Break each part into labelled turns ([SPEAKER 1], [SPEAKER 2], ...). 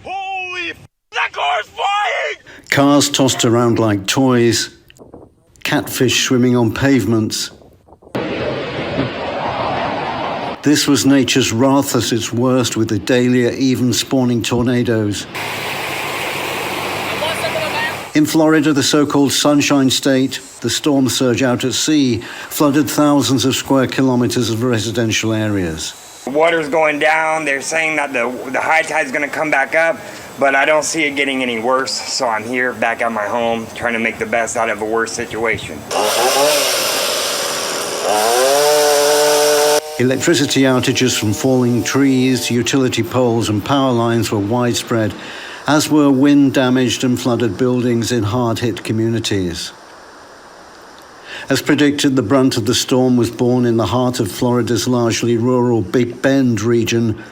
[SPEAKER 1] Holy f***, that car's flying!
[SPEAKER 2] Cars tossed around like toys, catfish swimming on pavements. This was nature's wrath at its worst, with Idalia even spawning tornadoes. In Florida, the so-called Sunshine State, the storm surge out at sea flooded thousands of square kilometers of residential areas.
[SPEAKER 3] The water's going down. They're saying that the high tide's going to come back up, but I don't see it getting any worse. So I'm here back at my home trying to make the best out of a worse situation.
[SPEAKER 2] Electricity outages from falling trees, utility poles and power lines were widespread, as were wind-damaged and flooded buildings in hard-hit communities. As predicted, the brunt of the storm was born in the heart of Florida's largely rural Big Bend region,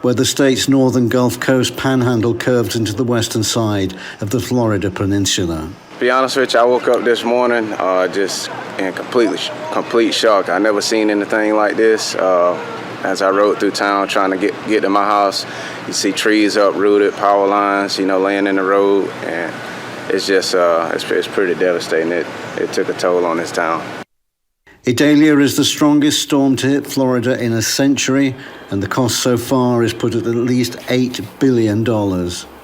[SPEAKER 2] where the state's northern Gulf Coast panhandle curved into the western side of the Florida peninsula.
[SPEAKER 4] To be honest with you, I woke up this morning just in complete shock. I never seen anything like this. As I rode through town trying to get to my house, you see trees uprooted, power lines, laying in the road, and it's just it's pretty devastating. It took a toll on this town.
[SPEAKER 2] Idalia is the strongest storm to hit Florida in a century, and the cost so far is put at least $8 billion.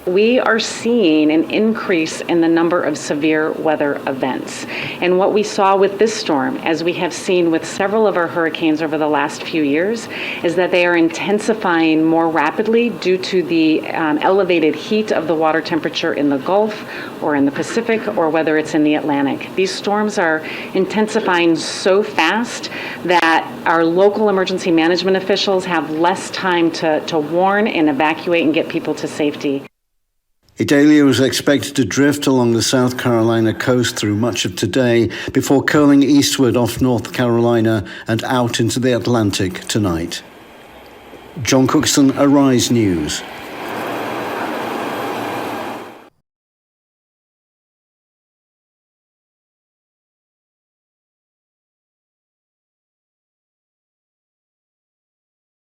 [SPEAKER 5] We are seeing an increase in the number of severe weather events. And what we saw with this storm, as we have seen with several of our hurricanes over the last few years, is that they are intensifying more rapidly due to the elevated heat of the water temperature in the Gulf or in the Pacific, or whether it's in the Atlantic. These storms are intensifying so fast that our local emergency management officials have less time to warn and evacuate and get people to safety.
[SPEAKER 2] Idalia was expected to drift along the South Carolina coast through much of today before curling eastward off North Carolina and out into the Atlantic tonight. John Cookson, Arise News.